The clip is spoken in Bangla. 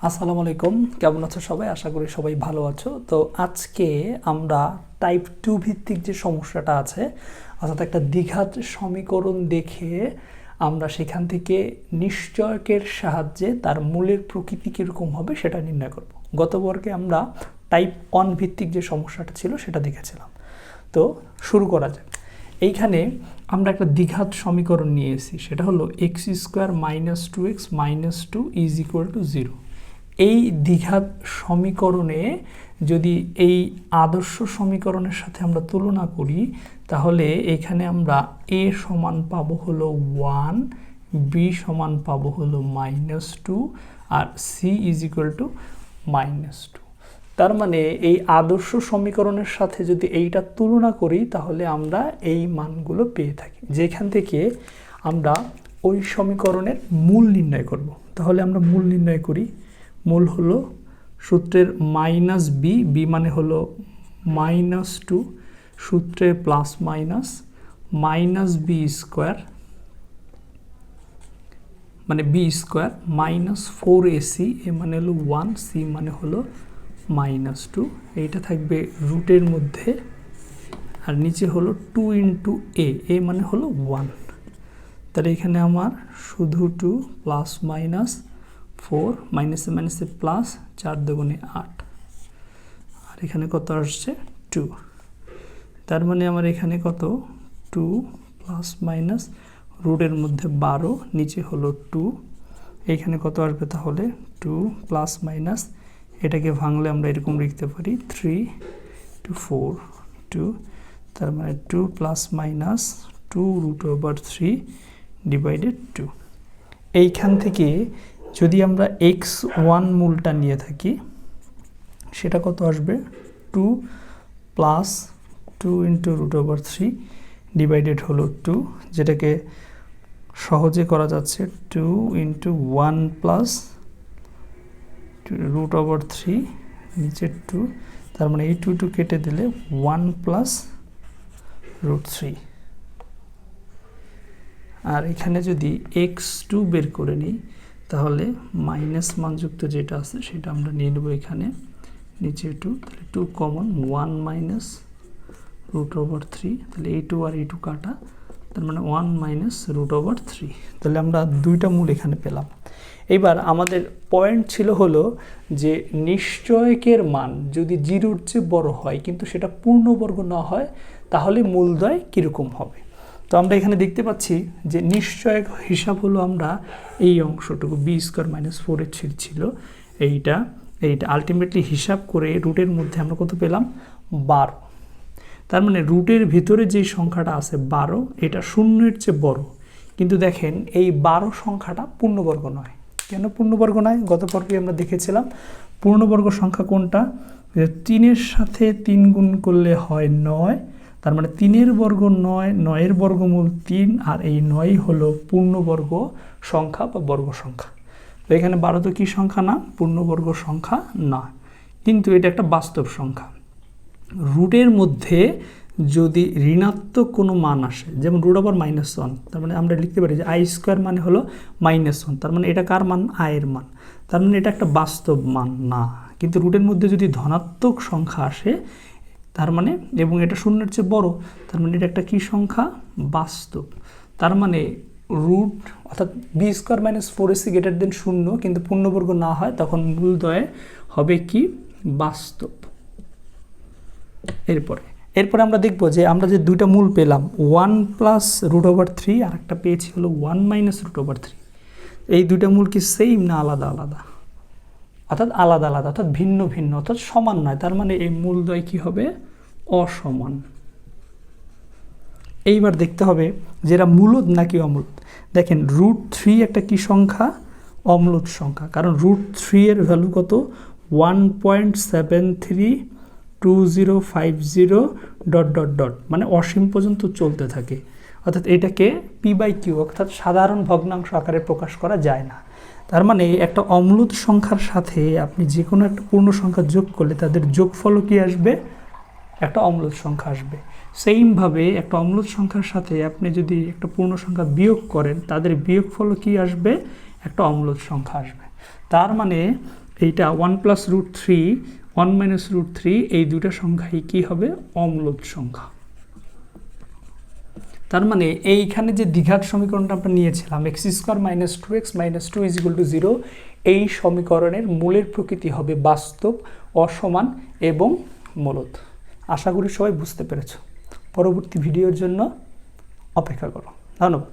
আসসালামু আলাইকুম, কেমন আছো সবাই? আশা করি সবাই ভালো আছো। তো আজকে আমরা টাইপ 2 ভিত্তিক যে সমস্যাটা আছে, অর্থাৎ একটা দ্বিঘাত সমীকরণ দেখে আমরা সেখান থেকে নিশ্চয়কের সাহায্যে তার মূলের প্রকৃতি কীরকম হবে সেটা নির্ণয় করব। গত বর্গে আমরা টাইপ 1 ভিত্তিক যে সমস্যাটা ছিল সেটা দেখেছিলাম। তো শুরু করা যাক। এইখানে আমরা একটা দ্বিঘাত সমীকরণ নিয়ে এসেছি, সেটা হলো x square minus 2x minus 2 is equal to 0। এই দ্বিঘাত সমীকরণে যদি এই আদর্শ সমীকরণের সাথে আমরা তুলনা করি, তাহলে এখানে আমরা a সমান পাবো হলো 1, b সমান পাবো হলো -2 আর c ইজ ইকুয়াল টু -2। তার মানে এই আদর্শ সমীকরণের সাথে যদি এইটা তুলনা করি, তাহলে আমরা এই মানগুলো পেয়ে থাকি, যেখান থেকে আমরা ওই সমীকরণের মূল নির্ণয় করব। তাহলে আমরা মূল নির্ণয় করি। মূল হলো সূত্রের মাইনাস বি, বি মানে হলো -2, সূত্রের plus minus minus B square মানে B square minus 4ac, A মানে হলো 1, সি মানে হলো -2। এইটা থাকবে রুটের মধ্যে, আর নিচে হলো 2 ইন্টু এ মানে হলো 1। তাহলে এখানে আমার শুধু 2 প্লাস মাইনাস 4 মাইনাসে মাইনাসে প্লাস 4 দুগুণে 8, আর এখানে কত আসছে 2। তার মানে আমার এখানে কত 2 প্লাস মাইনাস রুটের মধ্যে 12, নিচে হলো 2, এখানে কত আসবে তাহলে 2 প্লাস মাইনাস, এটাকে ভাঙলে আমরা এরকম লিখতে পারি 3 to 4 2, তার মানে 2 plus minus 2 root over 3 divided 2। এইখান থেকে যদি আমরা x1 মূলটা নিয়ে থাকি, সেটা কত আসবে 2 plus 2 into root over 3 divided হলো 2, যেটাকে সহজে করা যাচ্ছে 2 ইন্টু 1 প্লাস রুট ওভার 3 নিচে 2, তার মানে এই 2 কেটে দিলে 1 প্লাস রুট 3। আর এখানে যদি x2 বের করে নিই, তাহলে মাইনাস মানযুক্ত যেটা আছে সেটা আমরা নিয়ে নেব এখানে, নিচে 2, তাহলে 2 কমন 1 মাইনাস রুট ওভার 3, তাহলে এই 2 আর এই 2 কাটা, তার মানে 1 মাইনাস রুট ওভার 3। তাহলে আমরা দুইটা মূল এখানে পেলাম। এবার আমাদের পয়েন্ট ছিল হলো যে নিশ্চয়কের মান যদি 0-র চেয়ে বড় হয় কিন্তু সেটা পূর্ণবর্গ না হয়, তাহলে মূলদ্বয় কীরকম হবে। তো আমরা এখানে দেখতে পাচ্ছি যে নিশ্চয়ক হিসাব হলো আমরা এই অংশটুকু বি স্কোয়ার মাইনাস 4 ছিল এইটা আলটিমেটলি হিসাব করে রুটের মধ্যে আমরা কত পেলাম 12। তার মানে রুটের ভিতরে যেই সংখ্যাটা আছে 12, এটা 0-এর চেয়ে বড়, কিন্তু দেখেন এই 12 সংখ্যাটা পূর্ণবর্গ নয়। কেন পূর্ণবর্গ নয়? গত পর্বে আমরা দেখেছিলাম পূর্ণবর্গ সংখ্যা কোনটা, 3-এর সাথে 3 গুণ করলে হয় 9, তার মানে 3-এর বর্গ 9, 9-এর বর্গমূল 3, আর এই 9 হলো পূর্ণবর্গ সংখ্যা বা বর্গ সংখ্যা। তো এখানে 12 তো কি সংখ্যা না, পূর্ণবর্গ সংখ্যা না, কিন্তু এটা একটা বাস্তব সংখ্যা। রুটের মধ্যে যদি ঋণাত্মক কোনো মান আসে, যেমন রুট ওভার -1, তার মানে আমরা লিখতে পারি যে আই স্কোয়ার মানে হলো -1, তার মানে এটা কার মান, আয়ের মান, তার মানে এটা একটা বাস্তব মান না। কিন্তু রুটের মধ্যে যদি ধনাত্মক সংখ্যা আসে, তার মানে এবং এটা 0-এর চেয়ে বড়, তার মানে এটা একটা কি সংখ্যা, বাস্তব। তার মানে রুট অর্থাৎ B square minus 4ac greater than 0 কিন্তু পূর্ণবর্গ না হয়, তখন মূলদ্বয় হবে কি, বাস্তব। এরপরে আমরা দেখব যে আমরা যে দুইটা মূল পেলাম 1 প্লাস রুট ওভার 3 আর একটা পেয়েছি হলো 1 মাইনাস রুট ওভার 3, এই দুইটা মূল কি সেম না আলাদা আলাদা, অর্থাৎ আলাদা আলাদা, অর্থাৎ ভিন্ন ভিন্ন, অর্থাৎ সমান নয়। তার মানে এই মূলদ্বয় কি হবে, অসমান। এইবার দেখতে হবে যে এরা মূলদ নাকি অমূলদ। দেখেন রুট 3 একটা কি সংখ্যা, অম্লদ সংখ্যা, কারণ রুট 3 এর ভ্যালু কত 1.732050 ... মানে অসীম পর্যন্ত চলতে থাকে, অর্থাৎ এটাকে p/q অর্থাৎ সাধারণ ভগ্নাংশ আকারে প্রকাশ করা যায় না। তার মানে একটা অম্লদ সংখ্যার সাথে আপনি যে কোনো একটা পূর্ণ সংখ্যা যোগ করলে তাদের যোগফলও কি আসবে, একটা অম্লদ সংখ্যা আসবে। সেইমভাবে একটা অম্লদ সংখ্যার সাথে আপনি যদি একটা পূর্ণ সংখ্যা বিয়োগ করেন, তাদের বিয়োগফলও কি আসবে, একটা অম্লদ সংখ্যা আসবে। তার মানে এইটা 1+√3 1 - √3 এই দুইটা সংখ্যাই কি হবে অম্লজ সংখ্যা। তার মানে এইখানে যে দ্বিঘাত সমীকরণটা আমরা নিয়েছিলাম x² - 2x - 2 = 0, এই সমীকরণের মূলের প্রকৃতি হবে বাস্তব, অসমান এবং মূলদ। আশা করি সবাই বুঝতে পেরেছ। পরবর্তী ভিডিওর জন্য অপেক্ষা করো। ধন্যবাদ।